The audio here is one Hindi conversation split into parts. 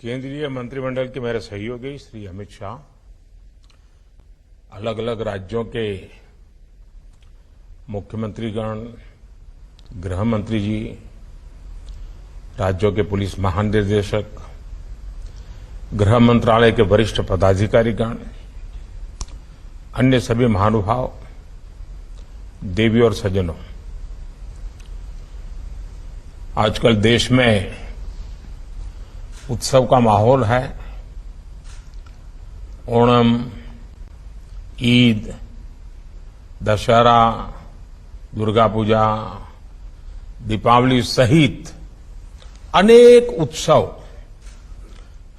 केंद्रीय मंत्रिमंडल के मेरे सहयोगी श्री अमित शाह, अलग अलग राज्यों के मुख्यमंत्रीगण, गृह मंत्री जी, राज्यों के पुलिस महानिदेशक, गृह मंत्रालय के वरिष्ठ पदाधिकारीगण, अन्य सभी महानुभाव, देवी और सज्जनों, आजकल देश में उत्सव का माहौल है। ओणम, ईद, दशहरा, दुर्गा पूजा, दीपावली सहित अनेक उत्सव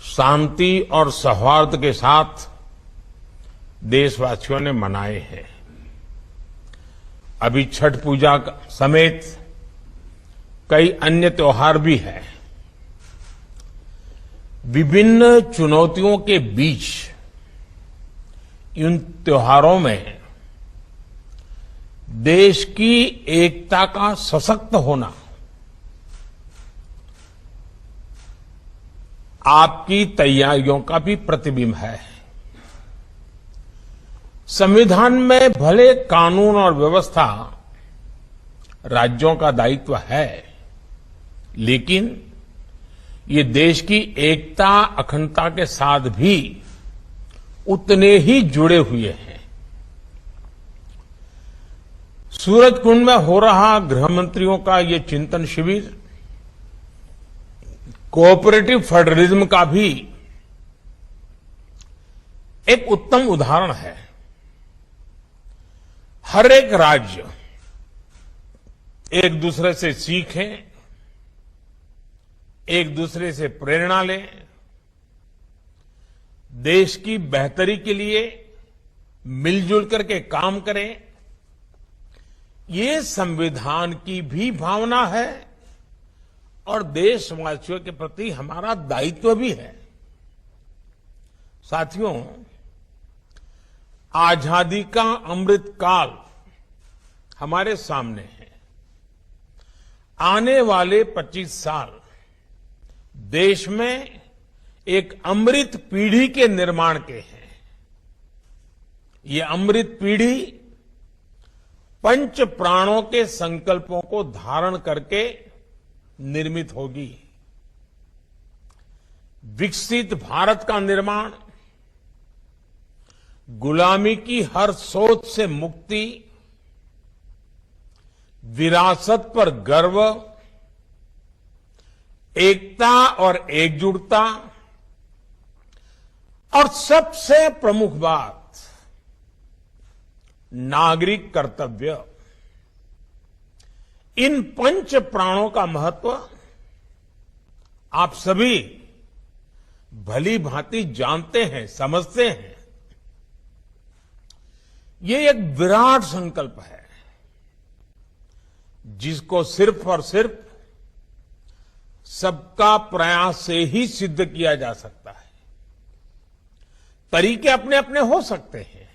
शांति और सौहार्द के साथ देशवासियों ने मनाए हैं। अभी छठ पूजा समेत कई अन्य त्योहार भी हैं। विभिन्न चुनौतियों के बीच इन त्योहारों में देश की एकता का सशक्त होना आपकी तैयारियों का भी प्रतिबिंब है। संविधान में भले कानून और व्यवस्था राज्यों का दायित्व है, लेकिन ये देश की एकता, अखंडता के साथ भी उतने ही जुड़े हुए हैं। सूरजकुंड में हो रहा गृह मंत्रियों का ये चिंतन शिविर कोऑपरेटिव फेडरलिज्म का भी एक उत्तम उदाहरण है। हर एक राज्य एक दूसरे से सीखे, एक दूसरे से प्रेरणा लें, देश की बेहतरी के लिए मिलजुल करके काम करें। ये संविधान की भी भावना है और देशवासियों के प्रति हमारा दायित्व भी है। साथियों, आजादी का अमृत काल हमारे सामने है। आने वाले 25 साल देश में एक अमृत पीढ़ी के निर्माण के हैं। ये अमृत पीढ़ी पंच प्राणों के संकल्पों को धारण करके निर्मित होगी। विकसित भारत का निर्माण, गुलामी की हर सोच से मुक्ति, विरासत पर गर्व, एकता और एकजुटता और सबसे प्रमुख बात नागरिक कर्तव्य, इन पंच प्राणों का महत्व आप सभी भली भांति जानते हैं, समझते हैं। ये एक विराट संकल्प है जिसको सिर्फ और सिर्फ सबका प्रयास से ही सिद्ध किया जा सकता है। तरीके अपने अपने हो सकते हैं,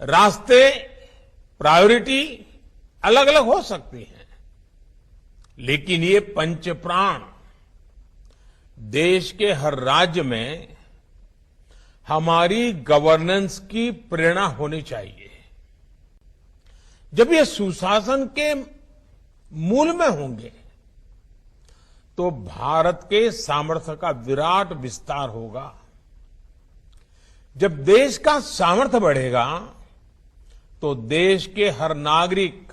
रास्ते, प्रायोरिटी अलग अलग हो सकती हैं, लेकिन ये पंच प्राण देश के हर राज्य में हमारी गवर्नेंस की प्रेरणा होनी चाहिए। जब ये सुशासन के मूल में होंगे तो भारत के सामर्थ्य का विराट विस्तार होगा। जब देश का सामर्थ्य बढ़ेगा तो देश के हर नागरिक,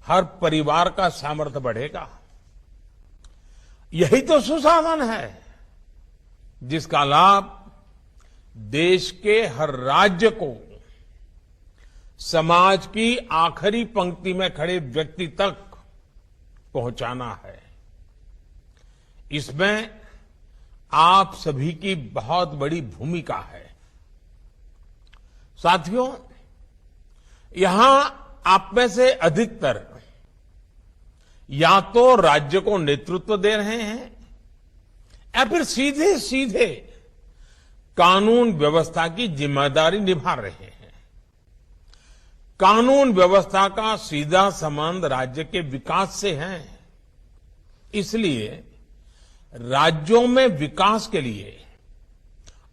हर परिवार का सामर्थ्य बढ़ेगा। यही तो सुशासन है जिसका लाभ देश के हर राज्य को, समाज की आखिरी पंक्ति में खड़े व्यक्ति तक पहुंचाना है। इसमें आप सभी की बहुत बड़ी भूमिका है। साथियों, यहां आप में से अधिकतर या तो राज्य को नेतृत्व दे रहे हैं या फिर सीधे सीधे कानून व्यवस्था की जिम्मेदारी निभा रहे हैं। कानून व्यवस्था का सीधा संबंध राज्य के विकास से है। इसलिए राज्यों में विकास के लिए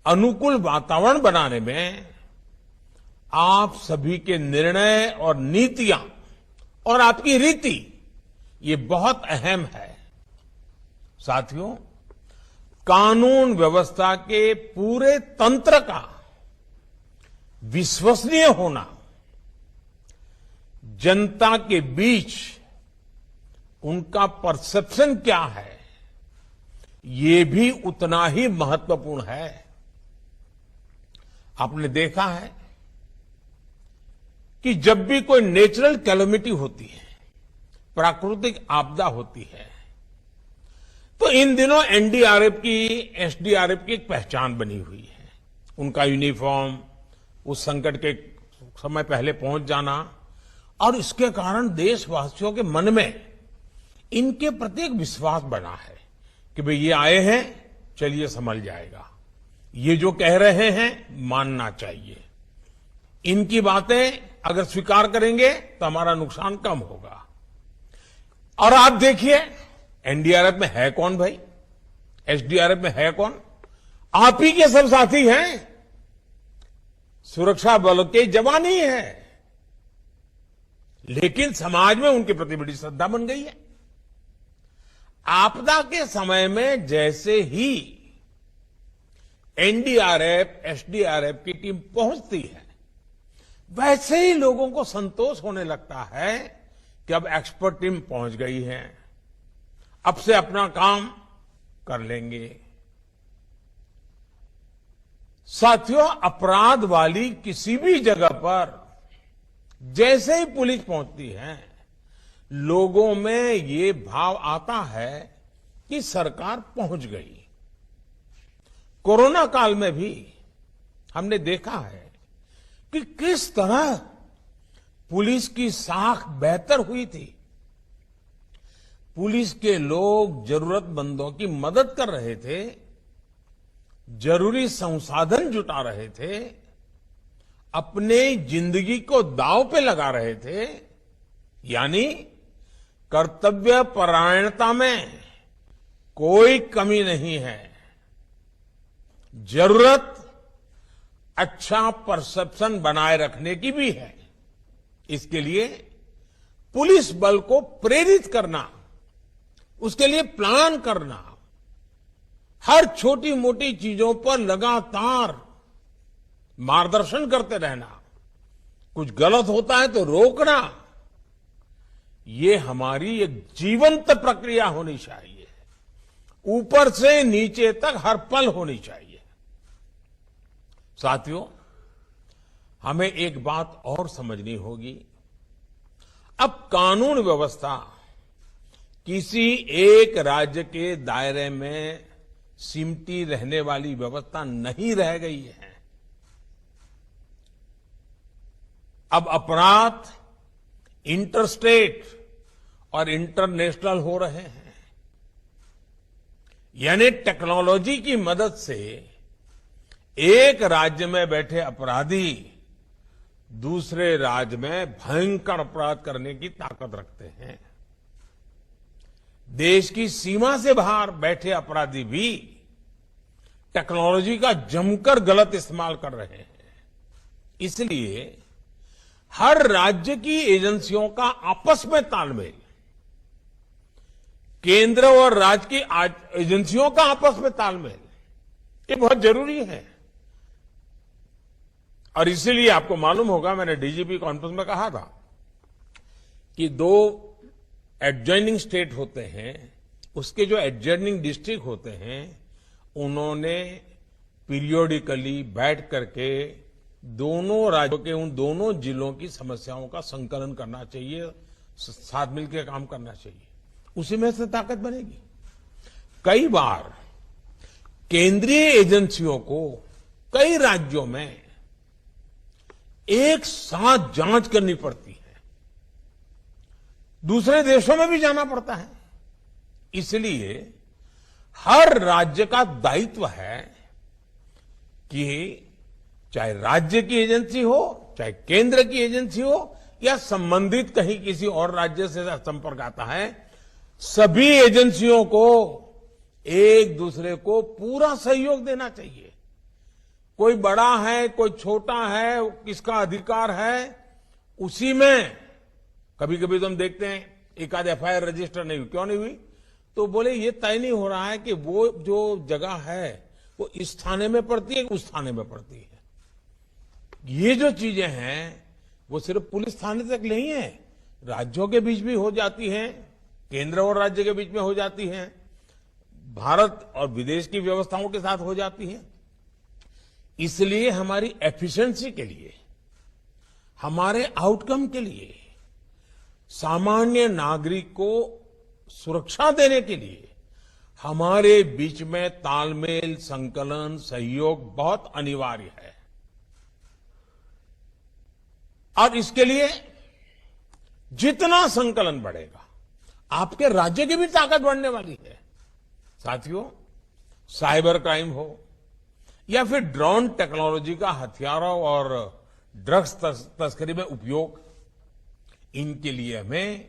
अनुकूल वातावरण बनाने में आप सभी के निर्णय और नीतियां और आपकी रीति ये बहुत अहम है। साथियों, कानून व्यवस्था के पूरे तंत्र का विश्वसनीय होना जनता के बीच उनका परसेप्शन क्या है, ये भी उतना ही महत्वपूर्ण है। आपने देखा है कि जब भी कोई नेचुरल कैलेमिटी होती है, प्राकृतिक आपदा होती है, तो इन दिनों एनडीआरएफ की, एसडीआरएफ की एक पहचान बनी हुई है। उनका यूनिफॉर्म, उस संकट के समय पहले पहुंच जाना, और इसके कारण देशवासियों के मन में इनके प्रति एक विश्वास बना है कि भाई ये आए हैं, चलिए संभल जाएगा, ये जो कह रहे हैं मानना चाहिए, इनकी बातें अगर स्वीकार करेंगे तो हमारा नुकसान कम होगा। और आप देखिए एनडीआरएफ में है कौन भाई, एसडीआरएफ में है कौन? आप ही के सब साथी हैं, सुरक्षा बल के जवान ही हैं, लेकिन समाज में उनके प्रति बड़ी श्रद्धा बन गई है। आपदा के समय में जैसे ही एनडीआरएफ, एसडीआरएफ की टीम पहुंचती है, वैसे ही लोगों को संतोष होने लगता है कि अब एक्सपर्ट टीम पहुंच गई है, अब से अपना काम कर लेंगे। साथियों, अपराध वाली किसी भी जगह पर जैसे ही पुलिस पहुंचती है, लोगों में ये भाव आता है कि सरकार पहुंच गई। कोरोना काल में भी हमने देखा है कि किस तरह पुलिस की साख बेहतर हुई थी। पुलिस के लोग जरूरतमंदों की मदद कर रहे थे, जरूरी संसाधन जुटा रहे थे, अपने जिंदगी को दांव पे लगा रहे थे, यानी कर्तव्य परायणता में कोई कमी नहीं है। जरूरत अच्छा परसेप्शन बनाए रखने की भी है। इसके लिए पुलिस बल को प्रेरित करना, उसके लिए प्लान करना, हर छोटी मोटी चीजों पर लगातार मार्गदर्शन करते रहना, कुछ गलत होता है तो रोकना, ये हमारी एक जीवंत प्रक्रिया होनी चाहिए, ऊपर से नीचे तक हर पल होनी चाहिए। साथियों, हमें एक बात और समझनी होगी, अब कानून व्यवस्था किसी एक राज्य के दायरे में सिमटी रहने वाली व्यवस्था नहीं रह गई है। अब अपराध इंटरस्टेट और इंटरनेशनल हो रहे हैं, यानी टेक्नोलॉजी की मदद से एक राज्य में बैठे अपराधी दूसरे राज्य में भयंकर अपराध करने की ताकत रखते हैं। देश की सीमा से बाहर बैठे अपराधी भी टेक्नोलॉजी का जमकर गलत इस्तेमाल कर रहे हैं। इसलिए हर राज्य की एजेंसियों का आपस में तालमेल, केंद्र और राज्य की एजेंसियों का आपस में तालमेल, ये बहुत जरूरी है। और इसीलिए आपको मालूम होगा, मैंने डीजीपी कॉन्फ्रेंस में कहा था कि 2 एडजॉइनिंग स्टेट होते हैं, उसके जो एडजॉइनिंग डिस्ट्रिक्ट होते हैं, उन्होंने पीरियोडिकली बैठ करके दोनों राज्यों के उन दोनों जिलों की समस्याओं का संकलन करना चाहिए, साथ मिलकर काम करना चाहिए, उसी में से ताकत बनेगी। कई बार केंद्रीय एजेंसियों को कई राज्यों में एक साथ जांच करनी पड़ती है, दूसरे देशों में भी जाना पड़ता है। इसलिए हर राज्य का दायित्व है कि चाहे राज्य की एजेंसी हो, चाहे केंद्र की एजेंसी हो, या संबंधित कहीं किसी और राज्य से संपर्क आता है, सभी एजेंसियों को एक दूसरे को पूरा सहयोग देना चाहिए। कोई बड़ा है, कोई छोटा है, किसका अधिकार है, उसी में कभी कभी तो हम देखते हैं एक आध एफआईआर रजिस्टर नहीं हुई। क्यों नहीं हुई? तो बोले ये तय नहीं हो रहा है कि वो जो जगह है वो इस थाने में पड़ती है, उस थाने में पड़ती है। ये जो चीजें हैं वो सिर्फ पुलिस थाने तक नहीं है, राज्यों के बीच भी हो जाती हैं, केंद्र और राज्य के बीच में हो जाती हैं, भारत और विदेश की व्यवस्थाओं के साथ हो जाती हैं। इसलिए हमारी एफिशिएंसी के लिए, हमारे आउटकम के लिए, सामान्य नागरिक को सुरक्षा देने के लिए हमारे बीच में तालमेल, संकलन, सहयोग बहुत अनिवार्य है। और इसके लिए जितना संकलन बढ़ेगा, आपके राज्य की भी ताकत बढ़ने वाली है। साथियों, साइबर क्राइम हो या फिर ड्रोन टेक्नोलॉजी का हथियारों और ड्रग्स तस्करी में उपयोग, इनके लिए हमें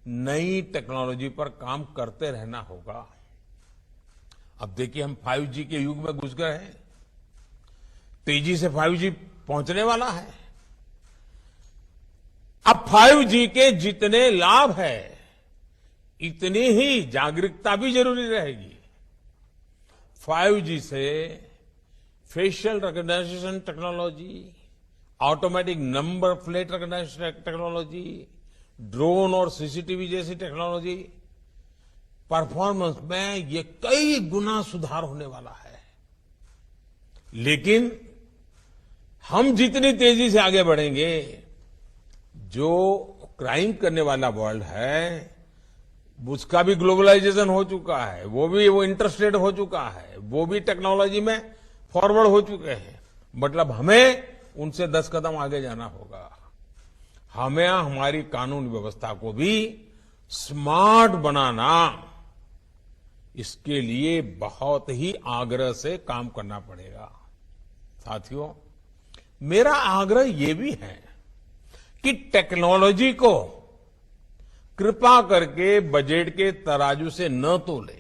नई टेक्नोलॉजी पर काम करते रहना होगा। अब देखिए, हम 5G के युग में घुस गए हैं। तेजी से 5G पहुंचने वाला है। अब 5G के जितने लाभ है, इतनी ही जागरूकता भी जरूरी रहेगी। 5G से facial recognition technology, automatic number plate recognition technology, drone और सीसीटीवी जैसी टेक्नोलॉजी, परफॉर्मेंस में ये कई गुना सुधार होने वाला है। लेकिन हम जितनी तेजी से आगे बढ़ेंगे, जो क्राइम करने वाला वर्ल्ड है उसका भी ग्लोबलाइजेशन हो चुका है, वो इंटरस्टेट हो चुका है, वो भी टेक्नोलॉजी में फॉरवर्ड हो चुके हैं। मतलब हमें उनसे 10 कदम आगे जाना होगा। हमें हमारी कानून व्यवस्था को भी स्मार्ट बनाना, इसके लिए बहुत ही आग्रह से काम करना पड़ेगा। साथियों, मेरा आग्रह ये भी है कि टेक्नोलॉजी को कृपा करके बजट के तराजू से न तोले।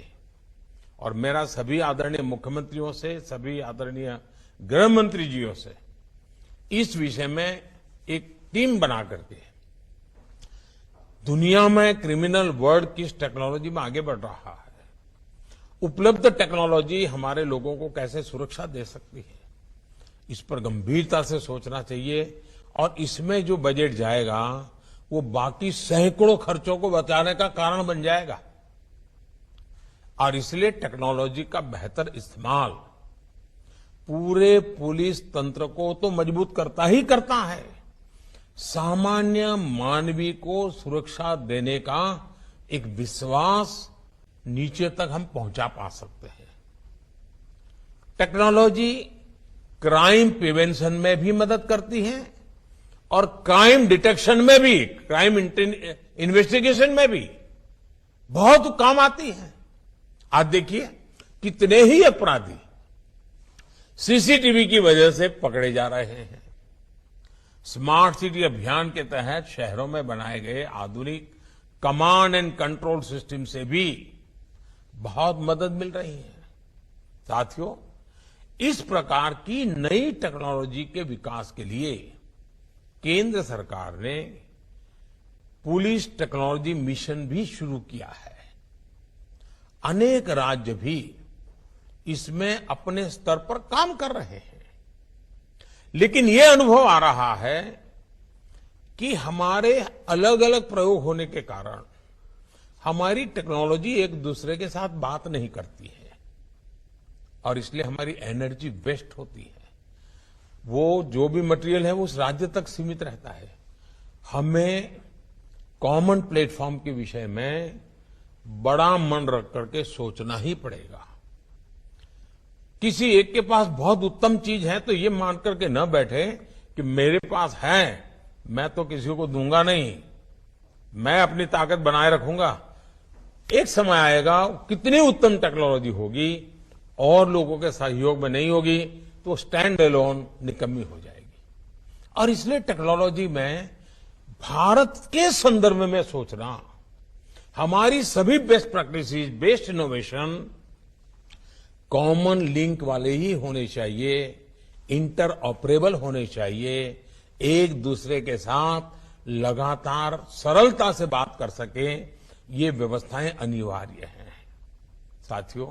और मेरा सभी आदरणीय मुख्यमंत्रियों से, सभी आदरणीय गृह मंत्री जियों से इस विषय में एक टीम बना करके दुनिया में क्रिमिनल वर्ल्ड किस टेक्नोलॉजी में आगे बढ़ रहा है, उपलब्ध टेक्नोलॉजी हमारे लोगों को कैसे सुरक्षा दे सकती है, इस पर गंभीरता से सोचना चाहिए। और इसमें जो बजट जाएगा वो बाकी सैकड़ों खर्चों को बचाने का कारण बन जाएगा। और इसलिए टेक्नोलॉजी का बेहतर इस्तेमाल पूरे पुलिस तंत्र को तो मजबूत करता ही करता है, सामान्य मानवीय को सुरक्षा देने का एक विश्वास नीचे तक हम पहुंचा पा सकते हैं। टेक्नोलॉजी क्राइम प्रिवेंशन में भी मदद करती है और क्राइम डिटेक्शन में भी, क्राइम इन्वेस्टिगेशन में भी बहुत काम आती है। आज देखिए, कितने ही अपराधी सीसीटीवी की वजह से पकड़े जा रहे हैं। स्मार्ट सिटी अभियान के तहत शहरों में बनाए गए आधुनिक कमांड एंड कंट्रोल सिस्टम से भी बहुत मदद मिल रही है। साथियों, इस प्रकार की नई टेक्नोलॉजी के विकास के लिए केंद्र सरकार ने पुलिस टेक्नोलॉजी मिशन भी शुरू किया है। अनेक राज्य भी इसमें अपने स्तर पर काम कर रहे हैं। लेकिन यह अनुभव आ रहा है कि हमारे अलग अलग प्रयोग होने के कारण हमारी टेक्नोलॉजी एक दूसरे के साथ बात नहीं करती है और इसलिए हमारी एनर्जी वेस्ट होती है। वो जो भी मटेरियल है वो उस राज्य तक सीमित रहता है। हमें कॉमन प्लेटफॉर्म के विषय में बड़ा मन रख करके सोचना ही पड़ेगा। किसी एक के पास बहुत उत्तम चीज है तो ये मान करके न बैठे कि मेरे पास है, मैं तो किसी को दूंगा नहीं, मैं अपनी ताकत बनाए रखूंगा। एक समय आएगा, कितनी उत्तम टेक्नोलॉजी होगी और लोगों के सहयोग में नहीं होगी तो स्टैंड अलोन निकम्मी हो जाएगी। और इसलिए टेक्नोलॉजी में भारत के संदर्भ में सोचना, हमारी सभी best practices, best innovation common link वाले ही होने चाहिए, इंटर ऑपरेबल होने चाहिए, एक दूसरे के साथ लगातार सरलता से बात कर सके, ये व्यवस्थाएं अनिवार्य हैं। साथियों,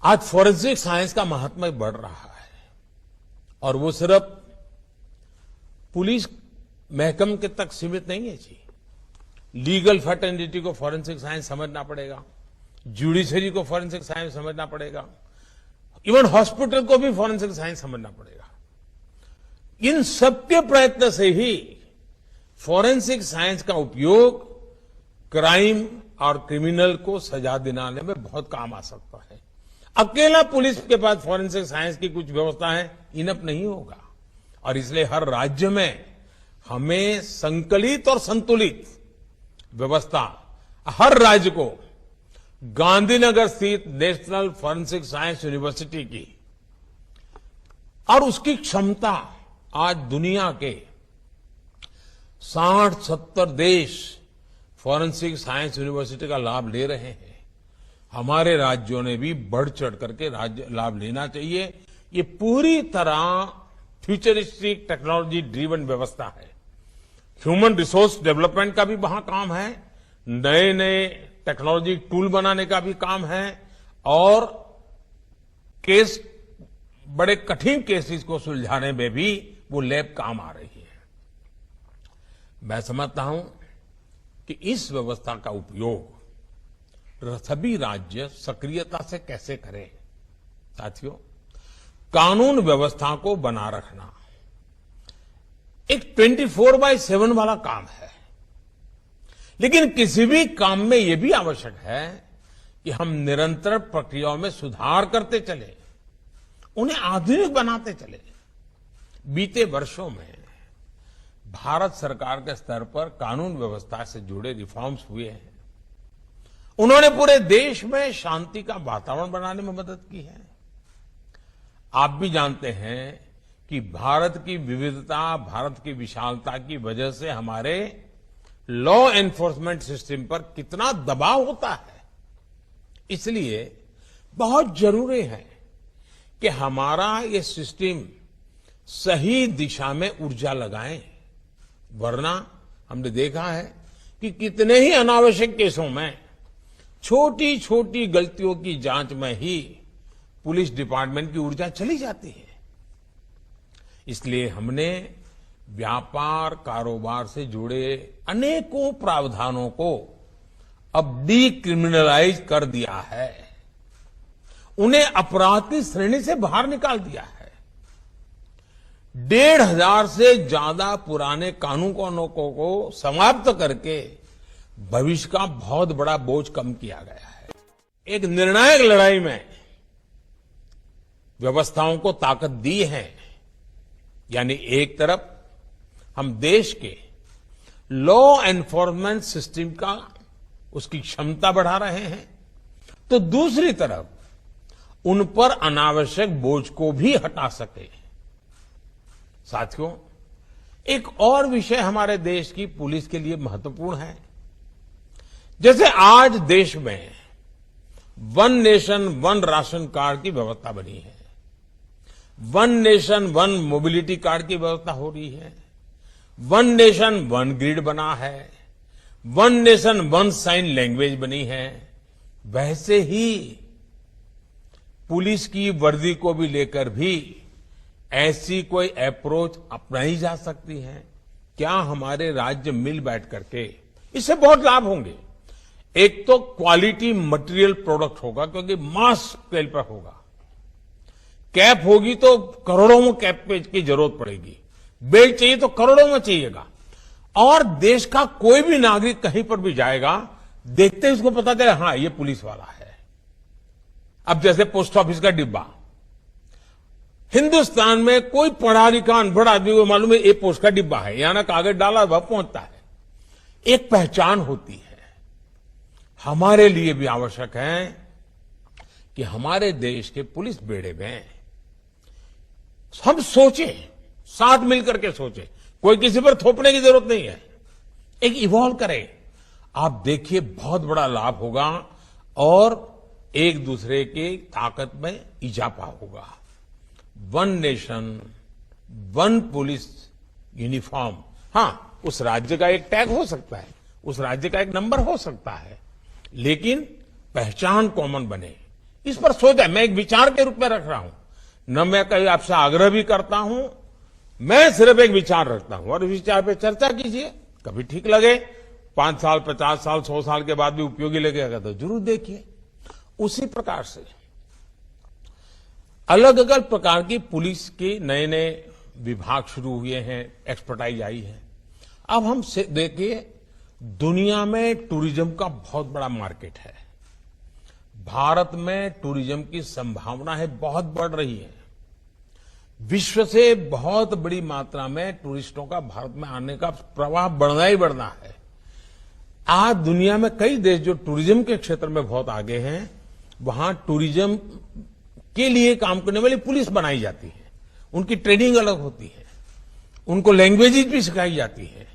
आज फॉरेंसिक साइंस का महत्व बढ़ रहा है और वो सिर्फ पुलिस महकमे के तक सीमित नहीं है जी। लीगल फर्टेनिटी को फॉरेंसिक साइंस समझना पड़ेगा, जुडिशरी को फॉरेंसिक साइंस समझना पड़ेगा, इवन हॉस्पिटल को भी फॉरेंसिक साइंस समझना पड़ेगा। इन सबके प्रयत्न से ही फॉरेंसिक साइंस का उपयोग क्राइम और क्रिमिनल को सजा दिलाने में बहुत काम आ सकता है। अकेला पुलिस के पास फॉरेंसिक साइंस की कुछ व्यवस्था है, इनफ नहीं होगा। और इसलिए हर राज्य में हमें संकलित और संतुलित व्यवस्था, हर राज्य को गांधीनगर स्थित नेशनल फॉरेंसिक साइंस यूनिवर्सिटी की और उसकी क्षमता आज दुनिया के 60-70 देश फॉरेंसिक साइंस यूनिवर्सिटी का लाभ ले रहे हैं। हमारे राज्यों ने भी बढ़ चढ़ करके लाभ लेना चाहिए। ये पूरी तरह फ्यूचरिस्टिक टेक्नोलॉजी ड्रिवन व्यवस्था है। ह्यूमन रिसोर्स डेवलपमेंट का भी वहां काम है, नए नए टेक्नोलॉजी टूल बनाने का भी काम है और केस, बड़े कठिन केसेस को सुलझाने में भी वो लैब काम आ रही है। मैं समझता हूं कि इस व्यवस्था का उपयोग सभी राज्य सक्रियता से कैसे करें। साथियों, कानून व्यवस्था को बना रखना एक 24/7 वाला काम है, लेकिन किसी भी काम में यह भी आवश्यक है कि हम निरंतर प्रक्रियाओं में सुधार करते चले, उन्हें आधुनिक बनाते चले। बीते वर्षों में भारत सरकार के स्तर पर कानून व्यवस्था से जुड़े रिफॉर्म्स हुए हैं। उन्होंने पूरे देश में शांति का वातावरण बनाने में मदद की है। आप भी जानते हैं कि भारत की विविधता, भारत की विशालता की वजह से हमारे लॉ एनफोर्समेंट सिस्टम पर कितना दबाव होता है। इसलिए बहुत जरूरी है कि हमारा ये सिस्टम सही दिशा में ऊर्जा लगाए, वरना हमने देखा है कि कितने ही अनावश्यक केसों में छोटी छोटी गलतियों की जांच में ही पुलिस डिपार्टमेंट की ऊर्जा चली जाती है। इसलिए हमने व्यापार कारोबार से जुड़े अनेकों प्रावधानों को अब डीक्रिमिनलाइज कर दिया है, उन्हें अपराध की श्रेणी से बाहर निकाल दिया है। 1,500 से ज्यादा पुराने कानूनों को समाप्त करके भविष्य का बहुत बड़ा बोझ कम किया गया है। एक निर्णायक लड़ाई में व्यवस्थाओं को ताकत दी है, यानी एक तरफ हम देश के लॉ एनफोर्समेंट सिस्टम का उसकी क्षमता बढ़ा रहे हैं, तो दूसरी तरफ उन पर अनावश्यक बोझ को भी हटा सके। साथियों, एक और विषय हमारे देश की पुलिस के लिए महत्वपूर्ण है। जैसे आज देश में one nation one ration card की व्यवस्था बनी है, one nation one mobility card की व्यवस्था हो रही है, वन नेशन वन ग्रिड बना है, one nation one sine language बनी है, वैसे ही पुलिस की वर्दी को भी लेकर भी ऐसी कोई अप्रोच अपनाई जा सकती है। क्या हमारे राज्य मिल बैठ करके, इससे बहुत लाभ होंगे। एक तो क्वालिटी मटेरियल प्रोडक्ट होगा, क्योंकि मास स्केल पर होगा। कैप होगी तो करोड़ों में कैप की जरूरत पड़ेगी, बेल्ट चाहिए तो करोड़ों में चाहिएगा। और देश का कोई भी नागरिक कहीं पर भी जाएगा, देखते ही उसको पता चले हाँ ये पुलिस वाला है। अब जैसे पोस्ट ऑफिस का डिब्बा, हिंदुस्तान में कोई पढ़ा लिखा अनपढ़ आदमी को मालूम है ये पोस्ट का डिब्बा है, यहां ना कागज डाला वह पहुंचता है। एक पहचान होती है। हमारे लिए भी आवश्यक है कि हमारे देश के पुलिस बेड़े में हम सोचें, साथ मिलकर के सोचें, कोई किसी पर थोपने की जरूरत नहीं है। एक इवॉल्व करें, आप देखिए बहुत बड़ा लाभ होगा और एक दूसरे की ताकत में इजाफा होगा। One nation, one police uniform. हाँ, उस राज्य का एक टैग हो सकता है, उस राज्य का एक नंबर हो सकता है, लेकिन पहचान कॉमन बने, इस पर सोचा। मैं एक विचार के रूप में रख रहा हूं, न मैं कहीं आपसे आग्रह भी करता हूं, मैं सिर्फ एक विचार रखता हूं और इस विचार पे चर्चा कीजिए। कभी ठीक लगे, 5 साल, 50 साल, 100 साल के बाद भी उपयोगी लगेगा तो जरूर देखिए। उसी प्रकार से अलग अलग प्रकार की पुलिस के नए नए विभाग शुरू हुए हैं, एक्सपर्टाइज आई है। अब हम देखिए, दुनिया में टूरिज्म का बहुत बड़ा मार्केट है। भारत में टूरिज्म की संभावना है, बहुत बढ़ रही है। विश्व से बहुत बड़ी मात्रा में टूरिस्टों का भारत में आने का प्रवाह बढ़ना ही बढ़ना है। आज दुनिया में कई देश जो टूरिज्म के क्षेत्र में बहुत आगे हैं, वहां टूरिज्म के लिए काम करने वाली पुलिस बनाई जाती है, उनकी ट्रेनिंग अलग होती है, उनको लैंग्वेजेस भी सिखाई जाती है,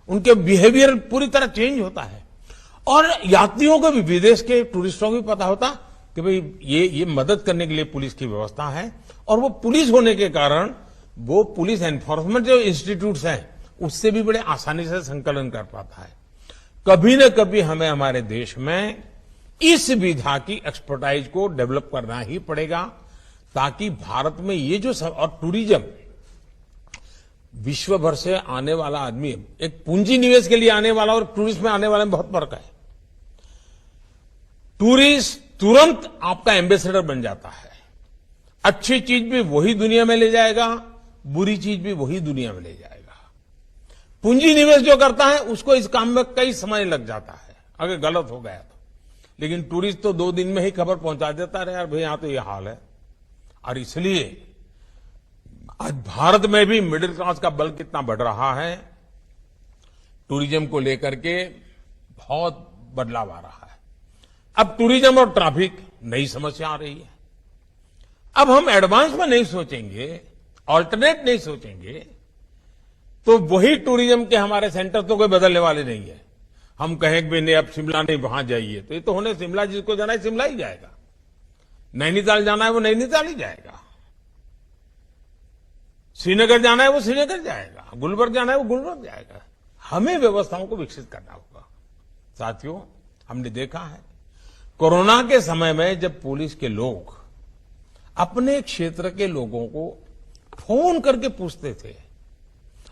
उनके बिहेवियर पूरी तरह चेंज होता है। और यात्रियों को भी, विदेश के टूरिस्टों को भी पता होता कि भाई ये मदद करने के लिए पुलिस की व्यवस्था है। और वो पुलिस होने के कारण वो पुलिस एनफोर्समेंट जो इंस्टीट्यूट्स हैं उससे भी बड़े आसानी से संकलन कर पाता है। कभी न कभी हमें हमारे देश में इस विधा की एक्सपर्टाइज को डेवलप करना ही पड़ेगा, ताकि भारत में ये जो और टूरिज्म विश्व भर से आने वाला आदमी, एक पूंजी निवेश के लिए आने वाला और टूरिस्ट में आने वाले में बहुत फर्क है। टूरिस्ट तुरंत आपका एम्बेसडर बन जाता है, अच्छी चीज भी वही दुनिया में ले जाएगा, बुरी चीज भी वही दुनिया में ले जाएगा। पूंजी निवेश जो करता है उसको इस काम में कई समय लग जाता है अगर गलत हो गया तो, लेकिन टूरिस्ट तो 2 दिन में ही खबर पहुंचा देता है, यार भाई यहां तो ये हाल है। और इसलिए आज भारत में भी मिडिल क्लास का बल कितना बढ़ रहा है, टूरिज्म को लेकर के बहुत बदलाव आ रहा है। अब टूरिज्म और ट्रैफिक नई समस्या आ रही है। अब हम एडवांस में नहीं सोचेंगे, ऑल्टरनेट नहीं सोचेंगे, तो वही टूरिज्म के हमारे सेंटर तो कोई बदलने वाले नहीं है। हम कहेंगे भी नहीं अब शिमला नहीं वहां जाइए, तो ये तो होने, शिमला जिसको जाना है शिमला ही जाएगा, नैनीताल जाना है वो नैनीताल ही जाएगा, श्रीनगर जाना है वो श्रीनगर जाएगा, गुलबर्ग जाना है वो गुलबर्ग जाएगा। हमें व्यवस्थाओं को विकसित करना होगा। साथियों, हमने देखा है कोरोना के समय में जब पुलिस के लोग अपने क्षेत्र के लोगों को फोन करके पूछते थे,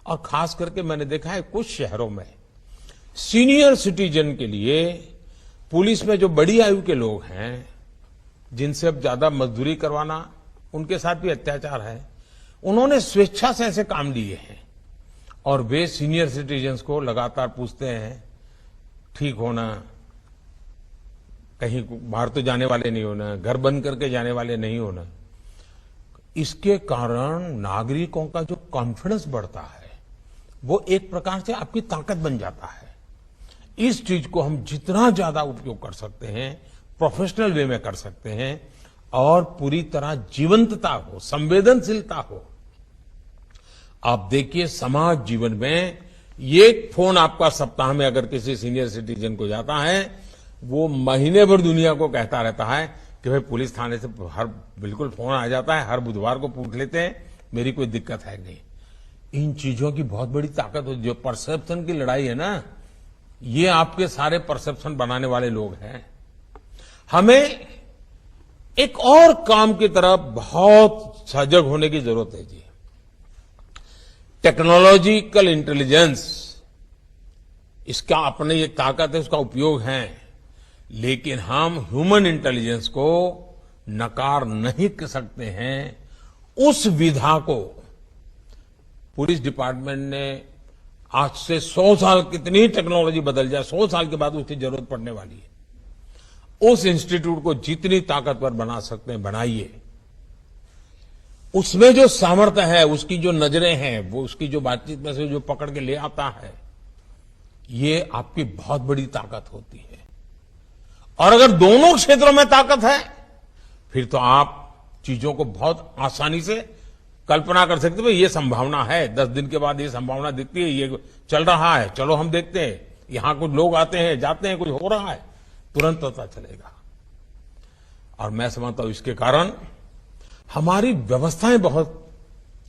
और खास करके मैंने देखा है कुछ शहरों में सीनियर सिटीजन के लिए पुलिस में जो बड़ी आयु के लोग हैं, जिनसे अब ज्यादा मजदूरी करवाना, उनके साथ भी अत्याचार है, उन्होंने स्वेच्छा से ऐसे काम लिए हैं। और वे सीनियर सिटीजन्स को लगातार पूछते हैं, ठीक होना, कहीं बाहर तो जाने वाले नहीं होना, घर बंद करके जाने वाले नहीं होना। इसके कारण नागरिकों का जो कॉन्फिडेंस बढ़ता है वो एक प्रकार से आपकी ताकत बन जाता है। इस चीज को हम जितना ज्यादा उपयोग कर सकते हैं, प्रोफेशनल वे में कर सकते हैं, और पूरी तरह जीवंतता हो, संवेदनशीलता हो। आप देखिए समाज जीवन में ये फोन आपका सप्ताह में अगर किसी सीनियर सिटीजन को जाता है, वो महीने भर दुनिया को कहता रहता है कि भाई पुलिस थाने से बिल्कुल फोन आ जाता है, हर बुधवार को पूछ लेते हैं, मेरी कोई दिक्कत है नहीं। इन चीजों की बहुत बड़ी ताकत हो। जो परसेप्शन की लड़ाई है ना, ये आपके सारे परसेप्शन बनाने वाले लोग हैं। हमें एक और काम की तरफ बहुत सजग होने की जरूरत है जी। टेक्नोलॉजिकल इंटेलिजेंस, इसका अपने एक ताकत है, उसका उपयोग है, लेकिन हम ह्यूमन इंटेलिजेंस को नकार नहीं कर सकते हैं। उस विधा को पुलिस डिपार्टमेंट ने आज से 100 साल, कितनी टेक्नोलॉजी बदल जाए, 100 साल के बाद उसकी जरूरत पड़ने वाली है। उस इंस्टीट्यूट को जितनी ताकतवर बना सकते हैं बनाइए। उसमें जो सामर्थ्य है, उसकी जो नजरें हैं, वो उसकी जो बातचीत में से जो पकड़ के ले आता है, ये आपकी बहुत बड़ी ताकत होती है। और अगर दोनों क्षेत्रों में ताकत है, फिर तो आप चीजों को बहुत आसानी से कल्पना कर सकते हैं। ये संभावना है, 10 दिन के बाद ये संभावना दिखती है, ये चल रहा है, चलो हम देखते हैं, यहां कुछ लोग आते हैं जाते हैं, कुछ हो रहा है, तुरंत पता चलेगा। और मैं समझता हूं इसके कारण हमारी व्यवस्थाएं बहुत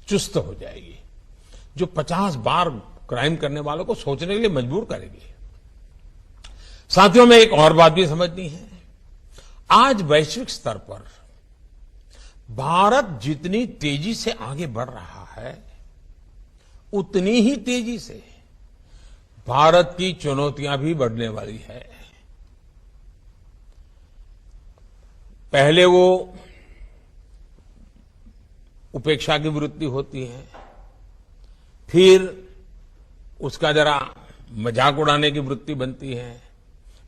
चुस्त हो जाएगी, जो 50 बार क्राइम करने वालों को सोचने के लिए मजबूर करेगी। साथियों में एक और बात भी समझनी है। आज वैश्विक स्तर पर भारत जितनी तेजी से आगे बढ़ रहा है, उतनी ही तेजी से भारत की चुनौतियां भी बढ़ने वाली है। पहले वो उपेक्षा की वृत्ति होती है, फिर उसका जरा मजाक उड़ाने की वृत्ति बनती है,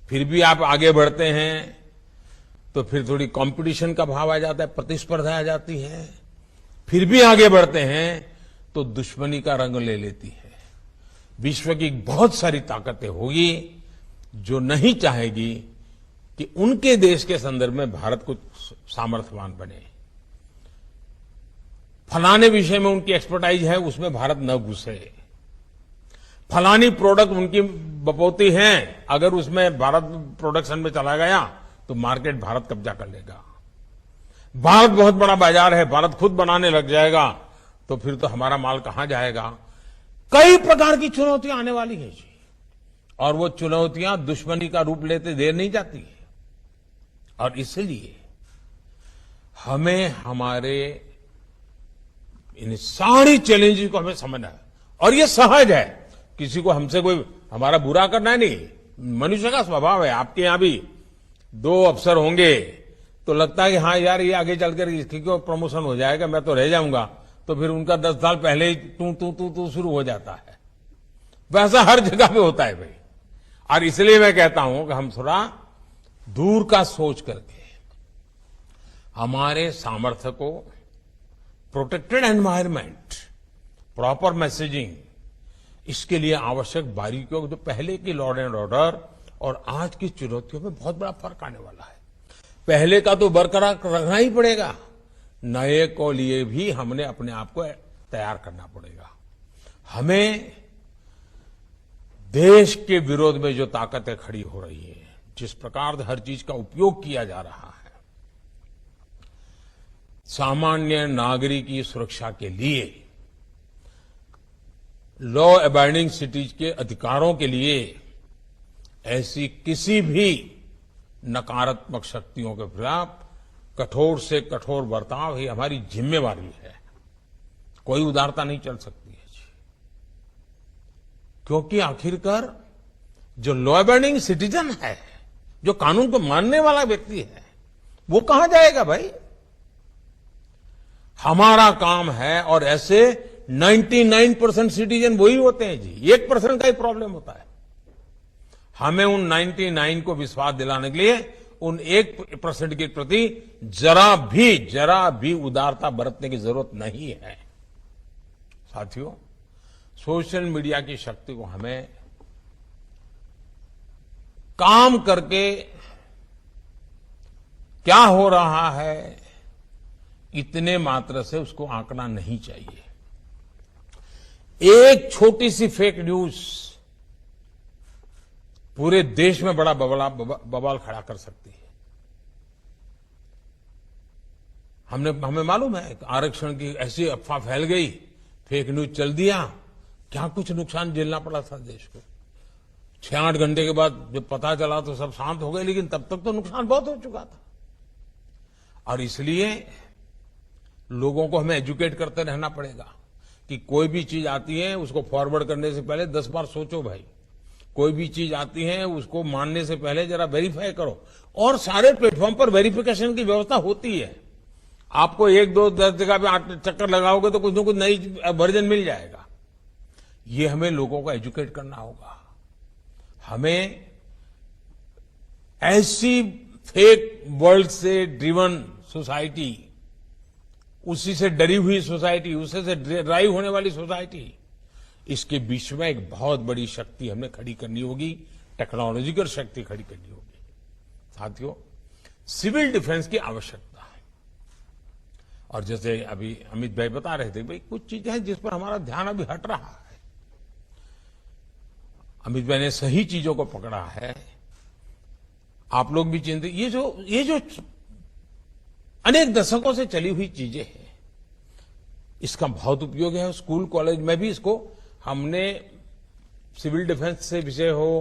फिर भी आप आगे बढ़ते हैं तो फिर थोड़ी कंपटीशन का भाव आ जाता है, प्रतिस्पर्धा आ जाती है, फिर भी आगे बढ़ते हैं तो दुश्मनी का रंग ले लेती है। विश्व की बहुत सारी ताकतें होगी जो नहीं चाहेगी कि उनके देश के संदर्भ में भारत कुछ सामर्थ्यवान बने। फलाने विषय में उनकी एक्सपर्टाइज है, उसमें भारत न घुसे। फलानी प्रोडक्ट उनकी बपौती है, अगर उसमें भारत प्रोडक्शन में चला गया तो मार्केट भारत कब्जा कर लेगा। भारत बहुत बड़ा बाजार है, भारत खुद बनाने लग जाएगा तो फिर तो हमारा माल कहां जाएगा। कई प्रकार की चुनौतियां आने वाली हैं जी, और वो चुनौतियां दुश्मनी का रूप लेते देर नहीं जाती है। और इसलिए हमें हमारे इन सारी चैलेंजेस को हमें समझना है, और ये सहज है। किसी को हमसे कोई हमारा बुरा करना है नहीं, मनुष्य का स्वभाव है। आपके यहां भी 2 अफसर होंगे तो लगता है कि हाँ यार ये आगे चलकर इसकी क्यों प्रमोशन हो जाएगा, मैं तो रह जाऊंगा, तो फिर उनका 10 साल पहले ही तू शुरू हो जाता है। वैसा हर जगह पे होता है भाई। और इसलिए मैं कहता हूं कि हम थोड़ा दूर का सोच करके हमारे सामर्थ्य को, प्रोटेक्टेड एनवायरनमेंट, प्रॉपर मैसेजिंग, इसके लिए आवश्यक बारीकियों, जो पहले की लॉ एंड ऑर्डर और आज की चुनौतियों में बहुत बड़ा फर्क आने वाला है। पहले का तो बरकरार रखना ही पड़ेगा, नए को लिए भी हमने अपने आप को तैयार करना पड़ेगा। हमें देश के विरोध में जो ताकतें खड़ी हो रही है, जिस प्रकार से हर चीज का उपयोग किया जा रहा है, सामान्य नागरिक की सुरक्षा के लिए, लॉ अबाइडिंग सिटीज के अधिकारों के लिए ऐसी किसी भी नकारात्मक शक्तियों के खिलाफ कठोर से कठोर बर्ताव ही हमारी जिम्मेवारी है। कोई उदारता नहीं चल सकती है जी, क्योंकि आखिरकार जो लॉ अबाइडिंग सिटीजन है, जो कानून को मानने वाला व्यक्ति है, वो कहां जाएगा भाई। हमारा काम है, और ऐसे 99% सिटीजन वही होते हैं जी, 1% का ही प्रॉब्लम होता है। हमें उन 99 को विश्वास दिलाने के लिए उन 1% के प्रति जरा भी उदारता बरतने की जरूरत नहीं है। साथियों, सोशल मीडिया की शक्ति को हमें काम करके क्या हो रहा है इतने मात्र से उसको आंकना नहीं चाहिए। एक छोटी सी फेक न्यूज पूरे देश में बड़ा बवाल खड़ा कर सकती है। हमें मालूम है आरक्षण की ऐसी अफवाह फैल गई, फेक न्यूज चल दिया, क्या कुछ नुकसान झेलना पड़ा था देश को। 6-8 घंटे के बाद जब पता चला तो सब शांत हो गए, लेकिन तब तक तो नुकसान बहुत हो चुका था। और इसलिए लोगों को हमें एजुकेट करते रहना पड़ेगा कि कोई भी चीज आती है उसको फॉरवर्ड करने से पहले 10 बार सोचो भाई। कोई भी चीज आती है उसको मानने से पहले जरा वेरीफाई करो, और सारे प्लेटफॉर्म पर वेरिफिकेशन की व्यवस्था होती है। आपको 1-2-10 जगह पे 8 चक्कर लगाओगे तो कुछ न कुछ नई वर्जन मिल जाएगा। ये हमें लोगों को एजुकेट करना होगा। हमें ऐसी फेक वर्ल्ड से ड्रिवन सोसाइटी, उसी से डरी हुई सोसाइटी, उसी से ड्राइव होने वाली सोसाइटी, इसके बीच में एक बहुत बड़ी शक्ति हमें खड़ी करनी होगी, टेक्नोलॉजिकल शक्ति खड़ी करनी होगी। साथियों, सिविल डिफेंस की आवश्यकता है। और जैसे अभी अमित भाई बता रहे थे, भाई कुछ चीजें हैं जिस पर हमारा ध्यान अभी हट रहा है। अमित भाई ने सही चीजों को पकड़ा है। आप लोग भी चिंतित, ये जो अनेक दशकों से चली हुई चीजें हैं। इसका बहुत उपयोग है। स्कूल कॉलेज में भी इसको हमने सिविल डिफेंस से विषय हो,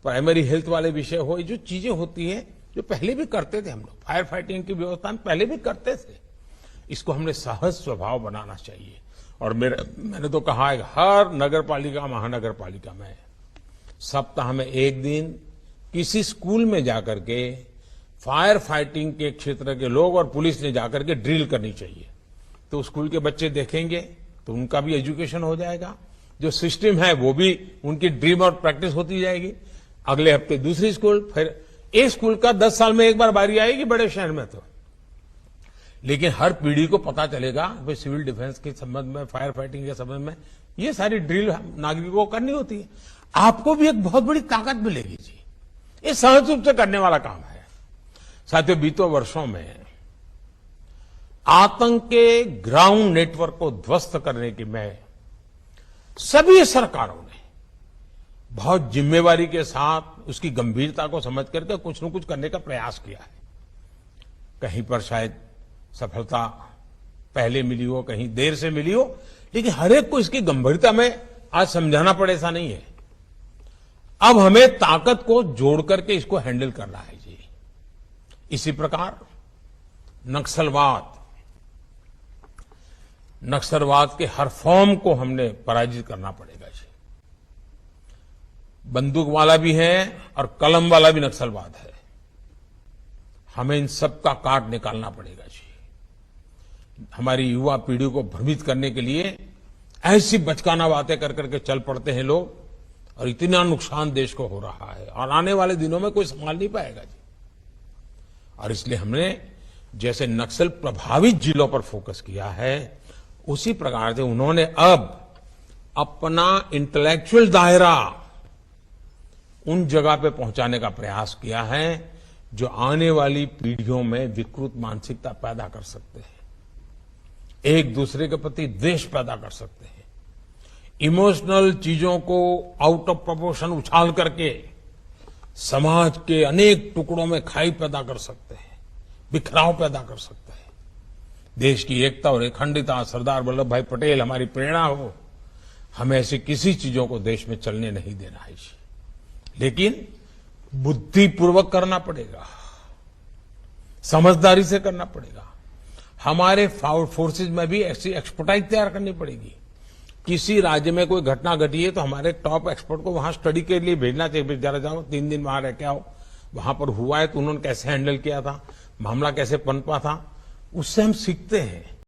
प्राइमरी हेल्थ वाले विषय हो, ये जो चीजें होती हैं जो पहले भी करते थे हम लोग, फायर फाइटिंग की व्यवस्था में पहले भी करते थे, इसको हमने सहज स्वभाव बनाना चाहिए। और मैंने तो कहा है हर नगर पालिका महानगर पालिका में सप्ताह में एक दिन किसी स्कूल में जाकर के फायर फाइटिंग के क्षेत्र के लोग और पुलिस ने जाकर के ड्रिल करनी चाहिए। तो स्कूल के बच्चे देखेंगे तो उनका भी एजुकेशन हो जाएगा, जो सिस्टम है वो भी उनकी ड्रीम और प्रैक्टिस होती जाएगी। अगले हफ्ते दूसरी स्कूल, फिर एक स्कूल का 10 साल में एक बार बारी आएगी बड़े शहर में तो। लेकिन हर पीढ़ी को पता चलेगा भाई सिविल डिफेंस के संबंध में, फायर फाइटिंग के संबंध में ये सारी ड्रिल नागरिकों को करनी होती है। आपको भी एक बहुत बड़ी ताकत मिलेगी जी। ये सहज रूप से करने वाला काम है। साथियों, बीते वर्षों में आतंक के ग्राउंड नेटवर्क को ध्वस्त करने की में सभी सरकारों ने बहुत जिम्मेवारी के साथ उसकी गंभीरता को समझ करके कुछ न कुछ करने का प्रयास किया है। कहीं पर शायद सफलता पहले मिली हो, कहीं देर से मिली हो, लेकिन हर एक को इसकी गंभीरता में आज समझाना पड़े ऐसा नहीं है। अब हमें ताकत को जोड़ करके इसको हैंडल करना है जी। इसी प्रकार नक्सलवाद के हर फॉर्म को हमने पराजित करना पड़ेगा जी। बंदूक वाला भी है और कलम वाला भी नक्सलवाद है। हमें इन सब का काट निकालना पड़ेगा जी। हमारी युवा पीढ़ी को भ्रमित करने के लिए ऐसी बचकाना बातें कर करके चल पड़ते हैं लोग, और इतना नुकसान देश को हो रहा है और आने वाले दिनों में कोई संभाल नहीं पाएगा जी। और इसलिए हमने जैसे नक्सल प्रभावित जिलों पर फोकस किया है, उसी प्रकार से उन्होंने अब अपना इंटेलेक्चुअल दायरा उन जगह पे पहुंचाने का प्रयास किया है जो आने वाली पीढ़ियों में विकृत मानसिकता पैदा कर सकते हैं, एक दूसरे के प्रति द्वेष पैदा कर सकते हैं, इमोशनल चीजों को आउट ऑफ प्रोपोर्शन उछाल करके समाज के अनेक टुकड़ों में खाई पैदा कर सकते हैं, बिखराव पैदा कर सकते हैं। देश की एकता और अखंडता, सरदार वल्लभ भाई पटेल हमारी प्रेरणा हो, हमें ऐसी किसी चीजों को देश में चलने नहीं देना है। लेकिन बुद्धिपूर्वक करना पड़ेगा, समझदारी से करना पड़ेगा। हमारे फोर्सेज में भी ऐसी एक्सपर्टाइज तैयार करनी पड़ेगी। किसी राज्य में कोई घटना घटी है तो हमारे टॉप एक्सपर्ट को वहां स्टडी के लिए भेजना चाहिए। जरा जाओ 3 दिन वहां रह के आओ, वहां पर हुआ है तो उन्होंने कैसे हैंडल किया था, मामला कैसे पनपा था, उससे हम सीखते हैं।